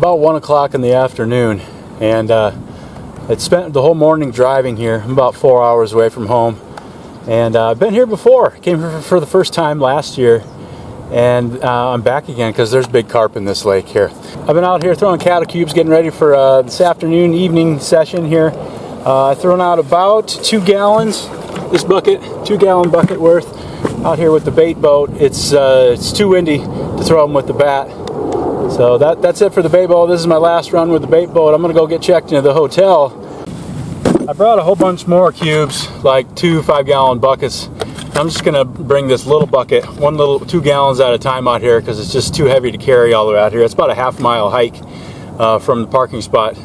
about 1 o'clock in the afternoon, and I'd spent the whole morning driving here. I'm about 4 hours away from home, and I've been here before. Came here for the first time last year, and I'm back again because there's big carp in this lake here. I've been out here throwing cattle cubes, getting ready for this afternoon, evening session here. I've thrown out about 2 gallons, this bucket, 2-gallon bucket worth out here with the bait boat. It's too windy to throw them with the bat. So that's it for the bait boat. This is my last run with the bait boat. I'm gonna go get checked into the hotel. I brought a whole bunch more cubes, like 2 5-gallon buckets. I'm just gonna bring this little bucket, 2 gallons at a time out here because it's just too heavy to carry all the way out here. It's about a half-mile hike from the parking spot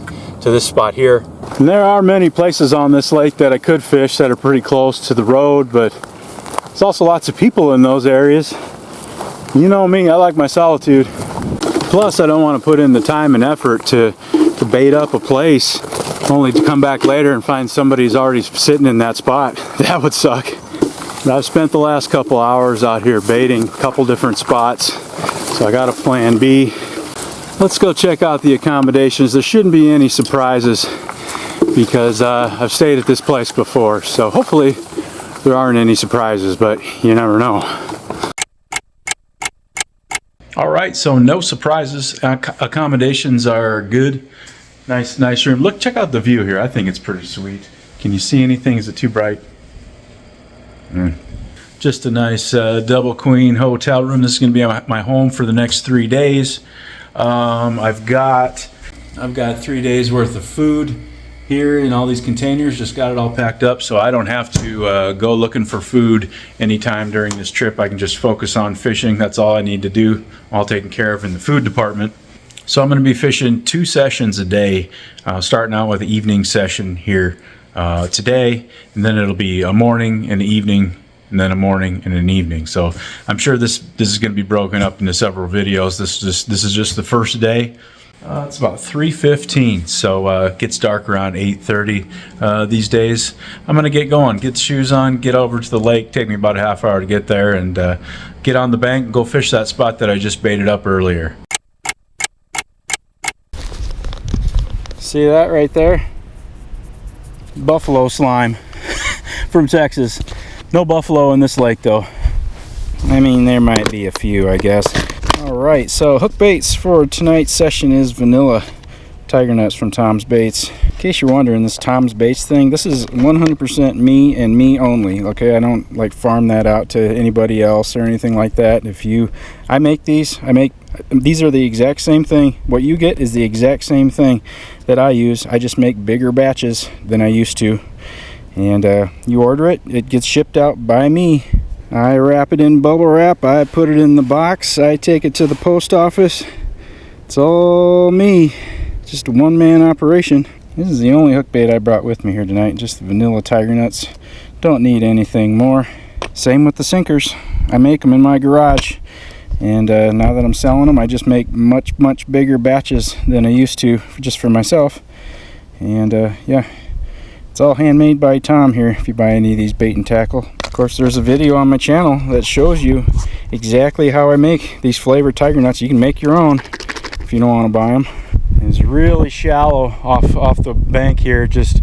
to this spot here. And there are many places on this lake that I could fish that are pretty close to the road, but there's also lots of people in those areas. You know me, I like my solitude. Plus, I don't want to put in the time and effort to bait up a place only to come back later and find somebody's already sitting in that spot. That would suck. But I've spent the last couple hours out here baiting a couple different spots, so I got a plan B. Let's go check out the accommodations. There shouldn't be any surprises because I've stayed at this place before, so hopefully there aren't any surprises, but you never know. All right, so no surprises. Accommodations are good. Nice room. Look, check out the view here. I think it's pretty sweet. Can you see anything? Is it too bright? Just a nice double queen hotel room. This is going to be my home for the next 3 days. I've got 3 days worth of food here in all these containers. Just got it all packed up, so I don't have to go looking for food anytime during this trip. I can just focus on fishing. That's all I need to do. All taken care of in the food department. So I'm going to be fishing 2 sessions a day, starting out with the evening session here today, and then it'll be a morning and an evening, and then a morning and an evening. So I'm sure this is going to be broken up into several videos. This is just the first day. It's about 3:15, so it gets dark around 8:30 these days. I'm going to get going, get the shoes on, get over to the lake. Take me about a half hour to get there, and get on the bank and go fish that spot that I just baited up earlier. See that right there? Buffalo slime from Texas. No buffalo in this lake though. I mean, there might be a few, I guess. Alright, so hook baits for tonight's session is vanilla tiger nuts from Tom's Baits. In case you're wondering, this Tom's Baits thing, this is 100% me and me only. Okay, I don't like farm that out to anybody else or anything like that. I make these are the exact same thing. What you get is the exact same thing that I use. I just make bigger batches than I used to. And you order it, it gets shipped out by me. I wrap it in bubble wrap, I put it in the box, I take it to the post office. It's all me. Just a one-man operation. This is the only hook bait I brought with me here tonight, just the vanilla tiger nuts. Don't need anything more. Same with the sinkers. I make them in my garage. And now that I'm selling them, I just make much bigger batches than I used to, just for myself. And yeah, it's all handmade by Tom here if you buy any of these bait and tackle. Of course, there's a video on my channel that shows you exactly how I make these flavored tiger nuts. You can make your own if you don't want to buy them. It's really shallow off the bank here. Just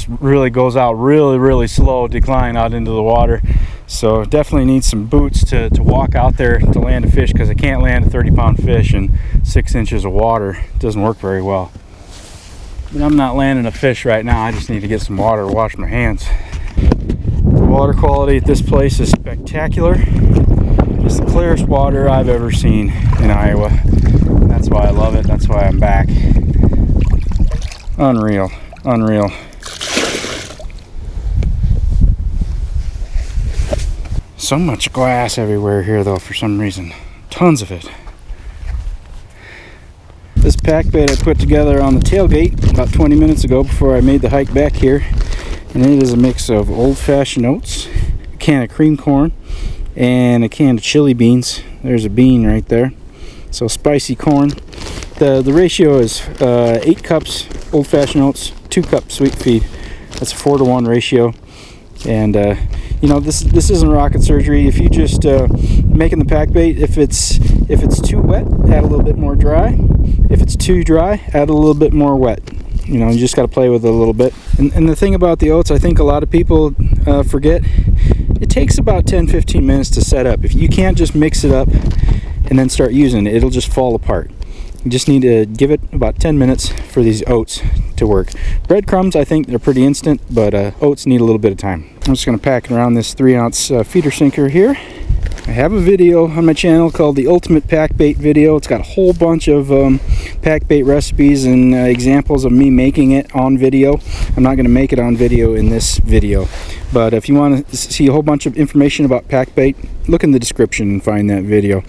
really goes out really slow decline out into the water. So definitely need some boots to walk out there to land a fish, because I can't land a 30-pound fish in 6 inches of water. It doesn't work very well. But I'm not landing a fish right now. I just need to get some water to wash my hands. The water quality at this place is spectacular. It's the clearest water I've ever seen in Iowa. That's why I love it. That's why I'm back. Unreal. So much glass everywhere here though, for some reason. Tons of it. This pack bait I put together on the tailgate about 20 minutes ago before I made the hike back here. And it is a mix of old-fashioned oats, a can of cream corn, and a can of chili beans. There's a bean right there. So spicy corn. The ratio is 8 cups old-fashioned oats, 2 cups sweet feed. That's a 4-to-1 ratio. And you know, this isn't rocket surgery. If you just making the pack bait, if it's too wet, add a little bit more dry. If it's too dry, add a little bit more wet. You know, you just got to play with it a little bit. And the thing about the oats, I think a lot of people forget, it takes about 10-15 minutes to set up. If you can't just mix it up and then start using it, it'll just fall apart. You just need to give it about 10 minutes for these oats to work. Breadcrumbs, I think they're pretty instant, but oats need a little bit of time. I'm just going to pack it around this 3-ounce feeder sinker here. I have a video on my channel called the Ultimate Pack Bait Video. It's got a whole bunch of pack bait recipes and examples of me making it on video. I'm not going to make it on video in this video, but if you want to see a whole bunch of information about pack bait, look in the description and find that video.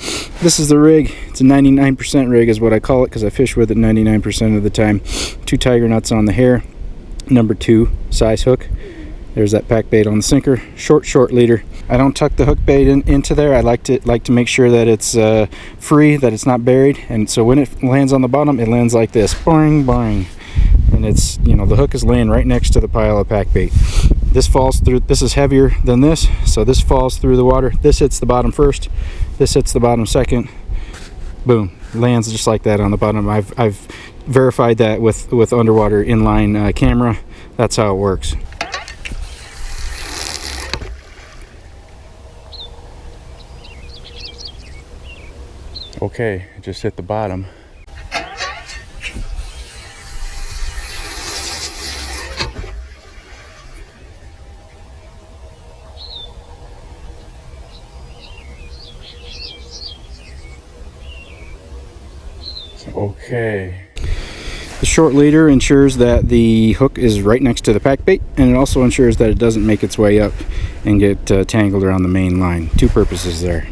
This is the rig. It's a 99% rig is what I call it, because I fish with it 99% of the time. 2 tiger nuts on the hair, number 2 size hook. There's that pack bait on the sinker. Short leader. I don't tuck the hook bait into there. I like to make sure that it's free, that it's not buried, and so when it lands on the bottom, it lands like this, boing boing, and it's, you know, the hook is laying right next to the pile of pack bait. This falls through. This is heavier than this, so this falls through the water. This hits the bottom first. This hits the bottom second. Boom, lands just like that on the bottom. I've verified that with underwater inline camera. That's how it works. Okay, it just hit the bottom. Okay. The short leader ensures that the hook is right next to the pack bait, and it also ensures that it doesn't make its way up and get tangled around the main line. 2 purposes there.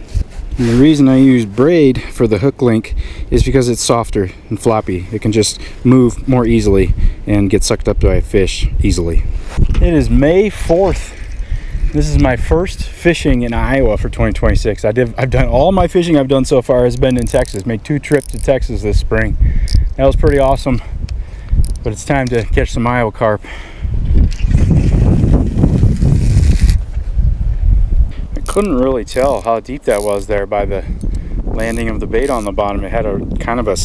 And the reason I use braid for the hook link is because it's softer and floppy. It can just move more easily and get sucked up by a fish easily. It is May 4th. This is my first fishing in Iowa for 2026. I've done all my fishing I've done so far has been in Texas. Made 2 trips to Texas this spring. That was pretty awesome. But it's time to catch some Iowa carp. Couldn't really tell how deep that was there by the landing of the bait on the bottom. It had a kind of a,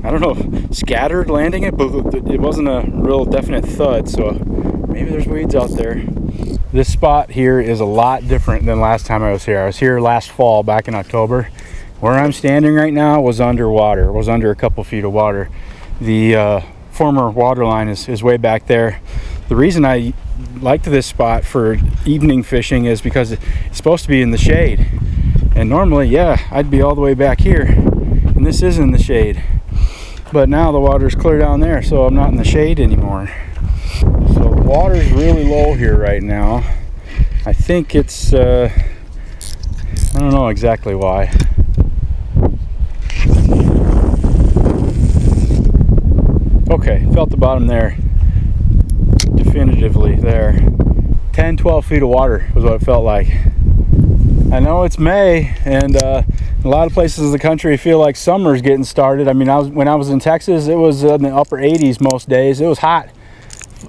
I don't know, scattered landing it, but it wasn't a real definite thud, so maybe there's weeds out there. This spot here is a lot different than last time I was here. I was here last fall, back in October. Where I'm standing right now was underwater. It was under a couple feet of water. The former water line is way back there. The reason I liked this spot for evening fishing is because it's supposed to be in the shade, and normally, yeah, I'd be all the way back here, and this is in the shade, but now the water's clear down there, so I'm not in the shade anymore. So the water's really low here right now. I think it's I don't know exactly why. Okay, felt the bottom there definitively there. 10-12 feet of water was what it felt like. I know it's May, and a lot of places in the country feel like summer's getting started. I mean, when I was in Texas, it was in the upper 80s most days. It was hot.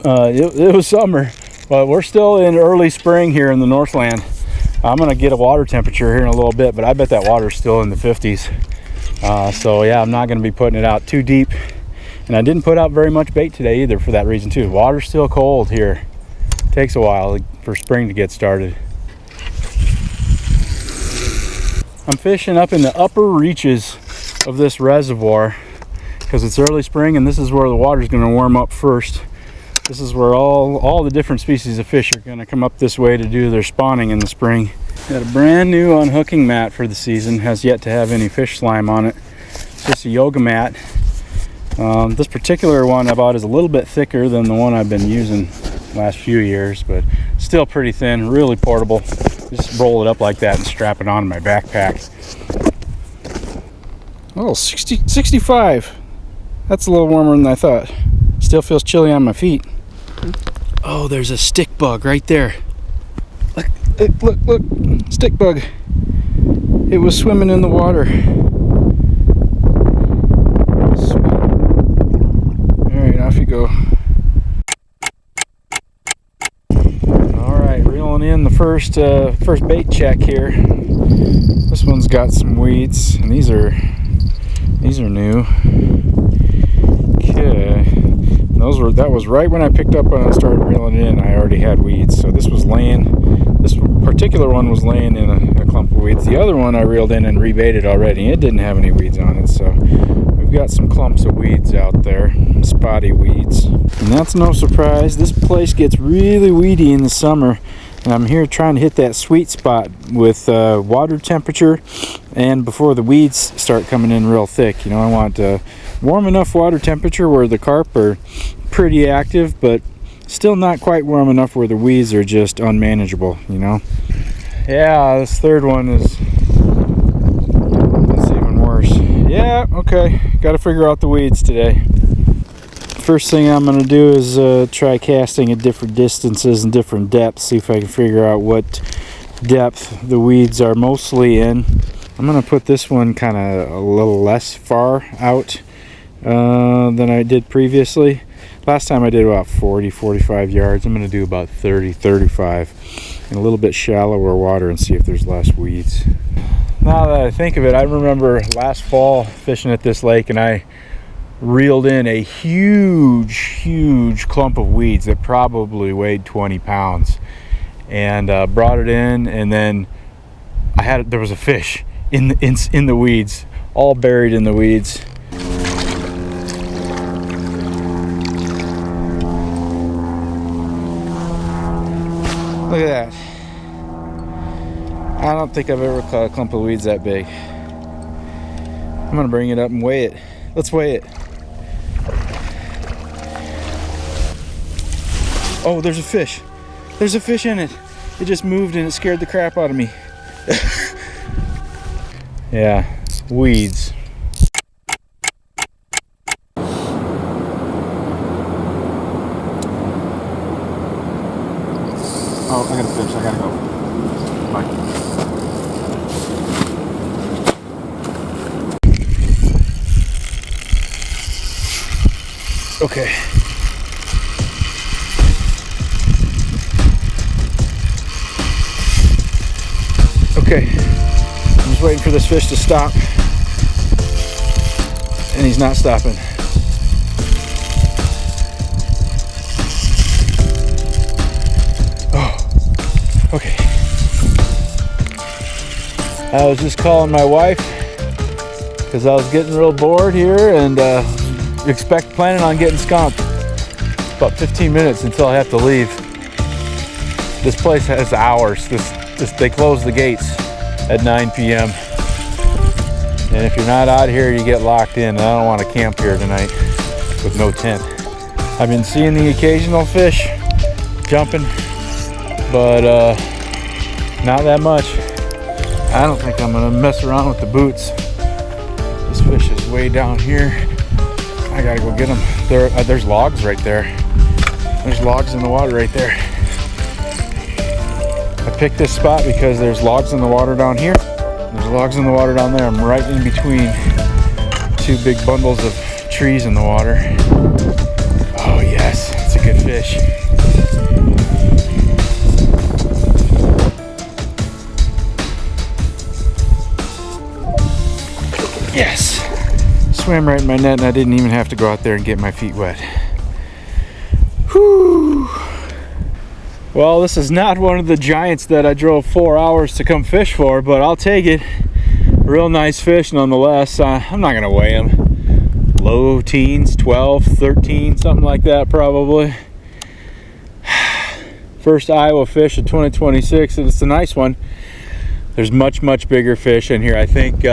It was summer, but we're still in early spring here in the Northland. I'm gonna get a water temperature here in a little bit, but I bet that water's still in the 50s. So yeah, I'm not gonna be putting it out too deep. And I didn't put out very much bait today either for that reason too. Water's still cold here. Takes a while for spring to get started. I'm fishing up in the upper reaches of this reservoir because it's early spring, and this is where the water's going to warm up first. This is where all the different species of fish are going to come up this way to do their spawning in the spring. Got a brand new unhooking mat for the season. Has yet to have any fish slime on it. It's just a yoga mat. This particular one I bought is a little bit thicker than the one I've been using the last few years, but still pretty thin, really portable. Just roll it up like that and strap it on my backpack. Oh, 65. That's a little warmer than I thought. Still feels chilly on my feet. Oh, there's a stick bug right there. Look, stick bug. It was swimming in the water. Off you go. All right, reeling in the first bait check here. This one's got some weeds, and these are new. Okay, that was right when I picked up when I started reeling it in. I already had weeds, so this particular one was laying in a clump of weeds. The other one I reeled in and rebaited already. It didn't have any weeds on it, so we've got some clumps of weeds out there, spotty weeds. And that's no surprise. This place gets really weedy in the summer, and I'm here trying to hit that sweet spot with water temperature and before the weeds start coming in real thick. You know, I want warm enough water temperature where the carp are pretty active, but still not quite warm enough where the weeds are just unmanageable, you know. Yeah, this third one is even worse. Yeah, okay, got to figure out the weeds today. First thing I'm going to do is try casting at different distances and different depths, see if I can figure out what depth the weeds are mostly in. I'm going to put this one kind of a little less far out than I did previously. Last time I did about 40-45 yards. I'm going to do about 30-35 in a little bit shallower water and see if there's less weeds. Now that I think of it, I remember last fall fishing at this lake, and I reeled in a huge clump of weeds that probably weighed 20 pounds, and brought it in, and then there was a fish in the weeds, all buried in the weeds. Look at that. I don't think I've ever caught a clump of weeds that big. I'm gonna bring it up and weigh it. Let's weigh it. Oh, there's a fish. There's a fish in it. It just moved and it scared the crap out of me. Yeah, weeds. Oh, I gotta fish. I gotta go. Bye. Okay. Okay. I'm just waiting for this fish to stop. And he's not stopping. Okay. I was just calling my wife because I was getting real bored here and planning on getting skunked. About 15 minutes until I have to leave. This place has hours. They close the gates at 9 p.m. And if you're not out here, you get locked in. And I don't want to camp here tonight with no tent. I've been seeing the occasional fish jumping, but not that much. I don't think I'm gonna mess around with the boots. This fish is way down here. I gotta go get them. There's logs right there. There's logs in the water right there. I picked this spot because there's logs in the water down here. There's logs in the water down there. I'm right in between two big bundles of trees in the water. Oh yes, it's a good fish. Yes, swam right in my net and I didn't even have to go out there and get my feet wet. Whew. Well, this is not one of the giants that I drove 4 hours to come fish for, but I'll take it. Real nice fish nonetheless. I'm not gonna weigh them. Low teens, 12, 13, something like that probably. First Iowa fish of 2026, and it's a nice one. There's much bigger fish in here. I think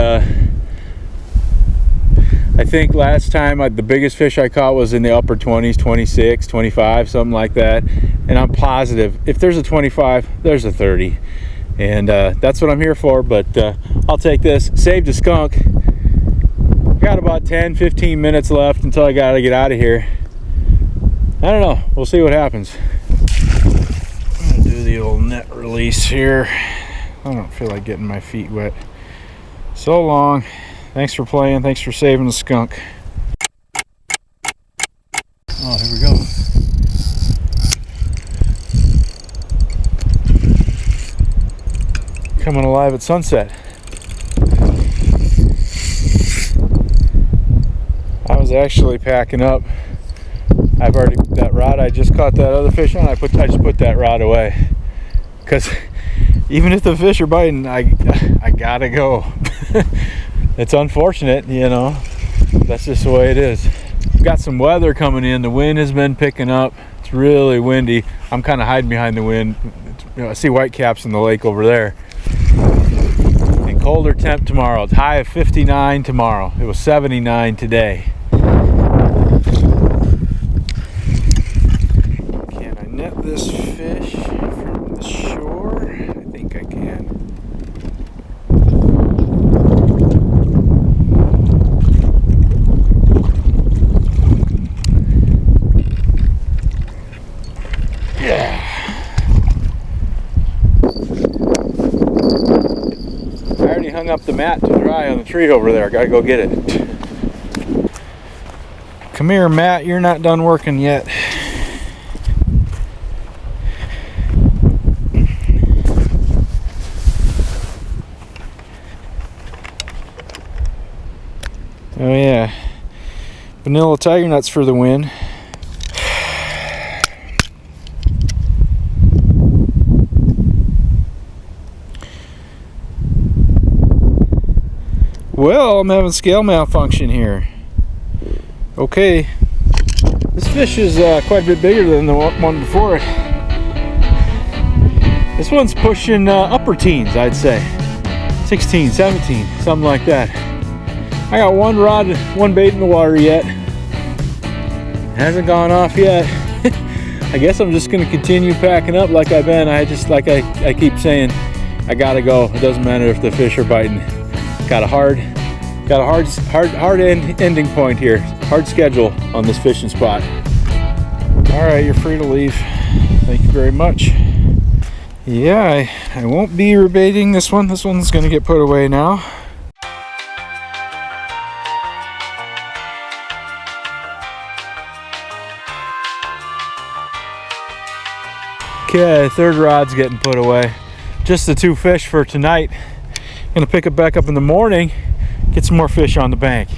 last time the biggest fish I caught was in the upper 20s, 26, 25, something like that. And I'm positive if there's a 25, there's a 30. And that's what I'm here for, but I'll take this. Saved a skunk. Got about 10-15 minutes left until I gotta get out of here. I don't know. We'll see what happens. I'm gonna do the old net release here. I don't feel like getting my feet wet. So long. Thanks for playing. Thanks for saving the skunk. Oh, here we go. Coming alive at sunset. is actually packing up. I've already, that rod I just caught that other fish on, I just put that rod away. Because even if the fish are biting, I gotta go. It's unfortunate, you know. That's just the way it is. We've got some weather coming in. The wind has been picking up. It's really windy. I'm kind of hiding behind the wind. You know, I see whitecaps in the lake over there. And colder temp tomorrow. It's high of 59 tomorrow. It was 79 today. Can I net this fish from the shore? I think I can. Yeah. I already hung up the mat to dry on the tree over there. I gotta go get it. Come here, Matt. You're not done working yet. Oh yeah. Vanilla tiger nuts for the win. Well, I'm having scale malfunction here. Okay, this fish is quite a bit bigger than the one before it. This one's pushing upper teens, I'd say. 16, 17, something like that. I got one rod, one bait in the water yet. Hasn't gone off yet. I guess I'm just gonna continue packing up like I've been. I keep saying, I gotta go. It doesn't matter if the fish are biting. Got a hard ending point here. Hard schedule on this fishing spot. All right, you're free to leave. Thank you very much. Yeah, I won't be rebaiting this one. This one's gonna get put away now. Okay, third rod's getting put away. Just the two fish for tonight. Gonna pick it back up in the morning, get some more fish on the bank.